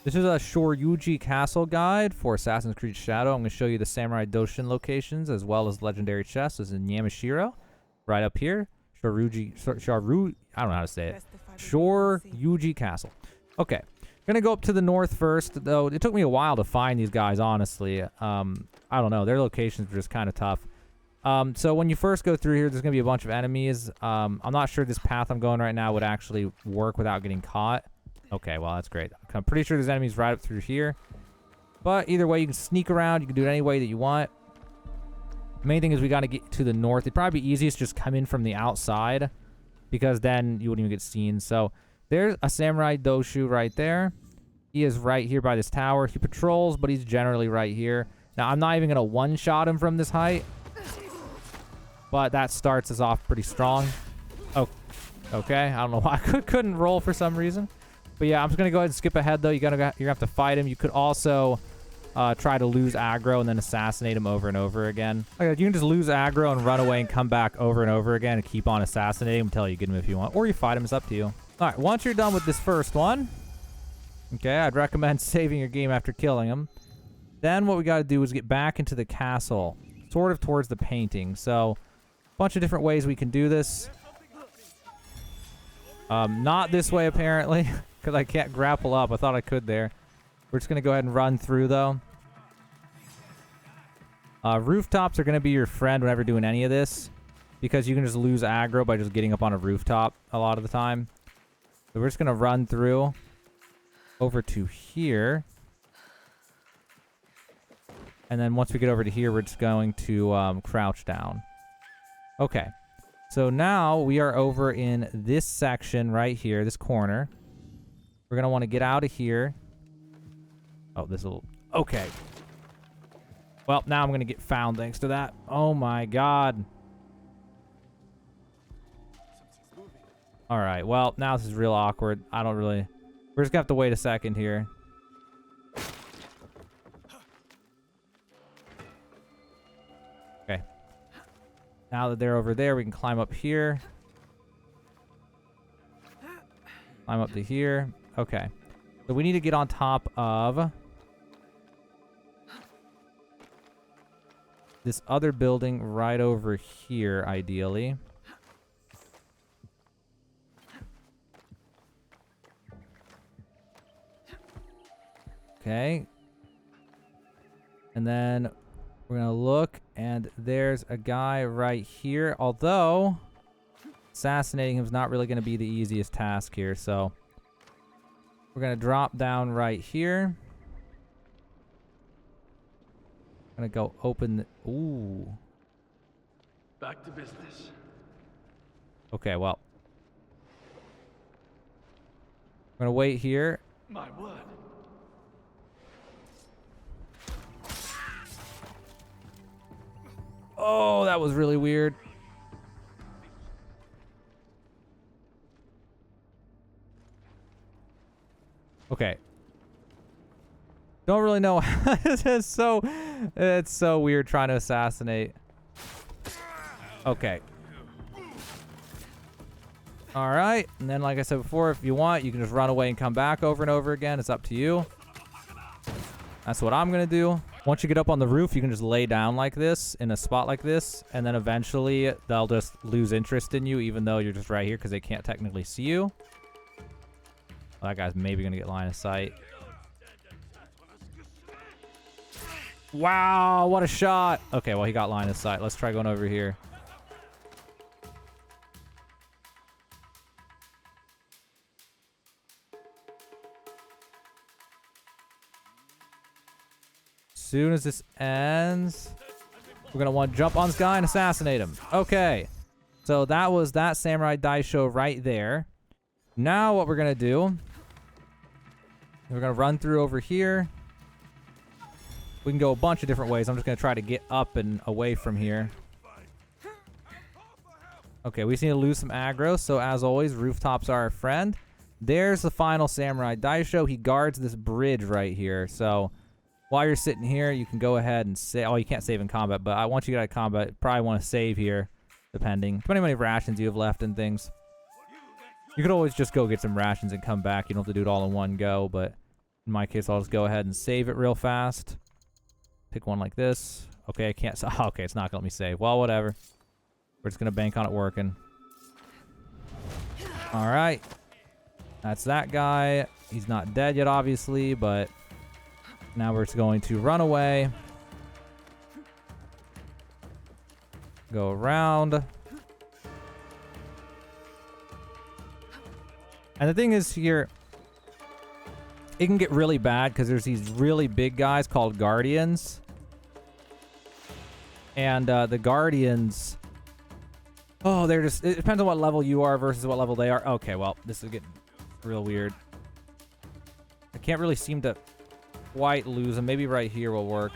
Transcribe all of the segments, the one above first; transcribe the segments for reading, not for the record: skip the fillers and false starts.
This is a Shoryuji Castle guide for Assassin's Creed Shadow. I'm going to show you the Samurai Doshin locations as well as legendary chests. This is in Yamashiro, right up here. I don't know how to say it. Shoryuji Castle. Okay. Gonna go up to the north first, though. It took me a while to find these guys, honestly. I don't know. Their locations are just kind of tough. So when you first go through here, there's gonna be a bunch of enemies. I'm not sure this path I'm going right now would actually work without getting caught. Okay, well, that's great. I'm pretty sure there's enemies right up through here. But either way, you can sneak around. You can do it any way that you want. Main thing is we got to get to the north. It'd probably be easiest to just come in from the outside, because then you wouldn't even get seen. So there's a Samurai Doshu right there. He is right here by this tower. He patrols, but he's generally right here. Now, I'm not even going to one-shot him from this height, but that starts us off pretty strong. Oh, okay. I don't know why I couldn't roll for some reason. But yeah, I'm just going to go ahead and skip ahead, though. You're going to have to fight him. You could also try to lose aggro and then assassinate him over and over again. Okay, you can just lose aggro and run away and come back over and over again and keep on assassinating him until you get him if you want. Or you fight him. It's up to you. All right, once you're done with this first one, okay, I'd recommend saving your game after killing him. Then what we got to do is get back into the castle, sort of towards the painting. So a bunch of different ways we can do this. Not this way, apparently, because I can't grapple up. I thought I could there. We're just going to go ahead and run through, though. Rooftops are going to be your friend whenever doing any of this, because you can just lose aggro by just getting up on a rooftop a lot of the time. So we're just going to run through over to here. And then once we get over to here, we're just going to crouch down. Okay. So now we are over in this section right here, this corner. We're going to want to get out of here. Oh, this will... Okay. Well, now I'm going to get found thanks to that. Oh, my God. All right. Well, now this is real awkward. I don't really... We're just going to have to wait a second here. Okay. Now that they're over there, we can climb up here. Climb up to here. Okay. So we need to get on top of this other building right over here, ideally. Okay. And then we're going to look, and there's a guy right here. Although, assassinating him is not really going to be the easiest task here, so we're going to drop down right here. I'm going to go open the... Ooh. Back to business. Okay, well. I'm going to wait here. My word. Oh, that was really weird. Okay. Don't really know. It's so weird trying to assassinate. Okay. All right. And then, like I said before, if you want, you can just run away and come back over and over again. It's up to you. That's what I'm going to do. Once you get up on the roof, you can just lay down like this in a spot like this. And then eventually they'll just lose interest in you, even though you're just right here because they can't technically see you. Well, that guy's maybe going to get line of sight. Wow, what a shot. Okay, well, he got line of sight. Let's try going over here. As soon as this ends, we're going to want to jump on this guy and assassinate him. Okay. So that was that Samurai Daisho right there. Now what we're going to do, we're going to run through over here. We can go a bunch of different ways. I'm just going to try to get up and away from here. Okay, we just need to lose some aggro. So as always, rooftops are our friend. There's the final Samurai Daisho. He guards this bridge right here. So while you're sitting here, you can go ahead and save. Oh, you can't save in combat, but once you get out of combat, you probably want to save here, depending how many rations you have left and things. You could always just go get some rations and come back. You don't have to do it all in one go, but In my case, I'll just go ahead and save it real fast. Pick one like this. Okay, I can't. Okay, it's not gonna let me save. Well, whatever. We're just gonna bank on it working. All right. That's that guy. He's not dead yet, obviously, but now we're just going to run away. Go around. And the thing is here, it can get really bad because there's these really big guys called Guardians. And the Guardians... Oh, they're just... It depends on what level you are versus what level they are. Okay, well, this is getting real weird. I can't really seem to quite lose them. Maybe right here will work.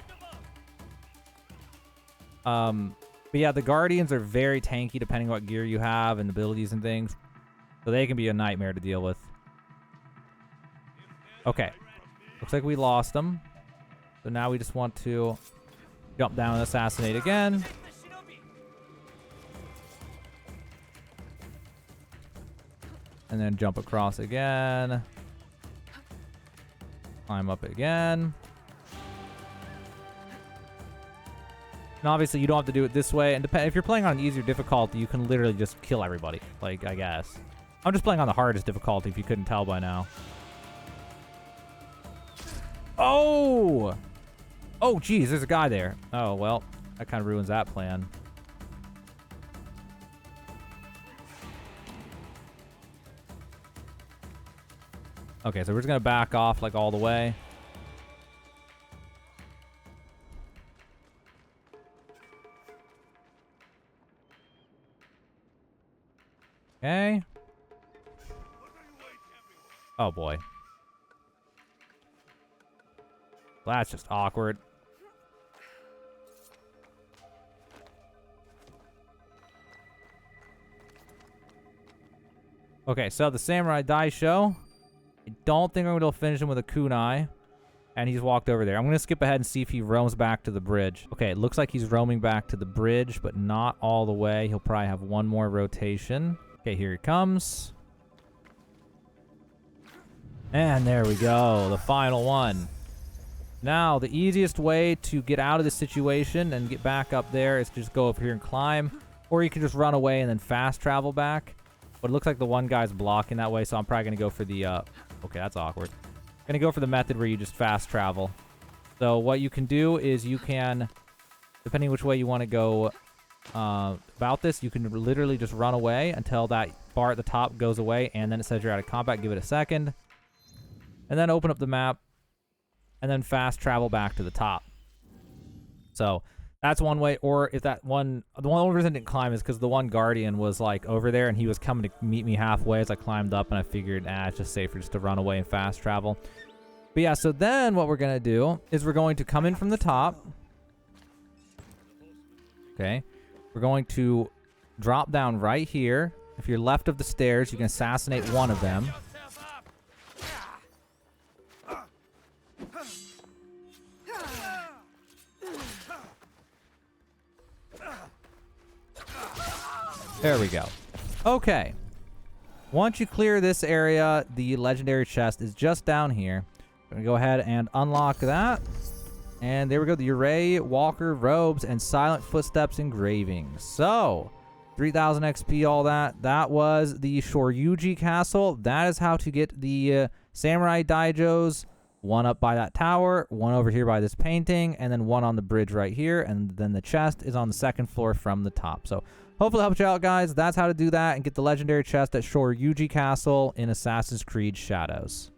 But yeah, the Guardians are very tanky depending on what gear you have and abilities and things. So they can be a nightmare to deal with. Okay. Looks like we lost them. So now we just want to jump down and assassinate again. And then jump across again. Climb up again. And obviously, you don't have to do it this way. And if you're playing on an easier difficulty, you can literally just kill everybody. Like, I guess. I'm just playing on the hardest difficulty, if you couldn't tell by now. Oh! Oh, geez, there's a guy there. Oh, well, that kind of ruins that plan. Okay, so we're just going to back off, like, all the way. Okay. Oh, boy. That's just awkward. Okay, so the Samurai Daisho. I don't think I'm going to finish him with a kunai. And he's walked over there. I'm going to skip ahead and see if he roams back to the bridge. Okay, it looks like he's roaming back to the bridge, but not all the way. He'll probably have one more rotation. Okay, here he comes. And there we go. The final one. Now, the easiest way to get out of this situation and get back up there is to just go up here and climb. Or you can just run away and then fast travel back. But it looks like the one guy's blocking that way, so I'm probably going to go for the... okay, that's awkward. I'm going to go for the method where you just fast travel. So what you can do is you can, depending which way you want to go about this, you can literally just run away until that bar at the top goes away, and then it says you're out of combat. Give it a second. And then open up the map, and then fast travel back to the top. So that's one way. Or if that one, the only reason I didn't climb is because the one Guardian was like over there, and he was coming to meet me halfway as I climbed up, and I figured, it's just safer just to run away and fast travel. But yeah, so then what we're going to do is we're going to come in from the top. Okay. We're going to drop down right here. If you're left of the stairs, you can assassinate one of them. There we go. Okay. Once you clear this area, the legendary chest is just down here. I'm going to go ahead and unlock that. And there we go. The Uray Walker robes and silent footsteps engravings. So, 3,000 XP, all that. That was the Shoryuji castle. That is how to get the Samurai Daijos. One up by that tower, one over here by this painting, and then one on the bridge right here. And then the chest is on the second floor from the top. So, hopefully it helped you out, guys. That's how to do that and get the legendary chest at Shoryuji Castle in Assassin's Creed Shadows.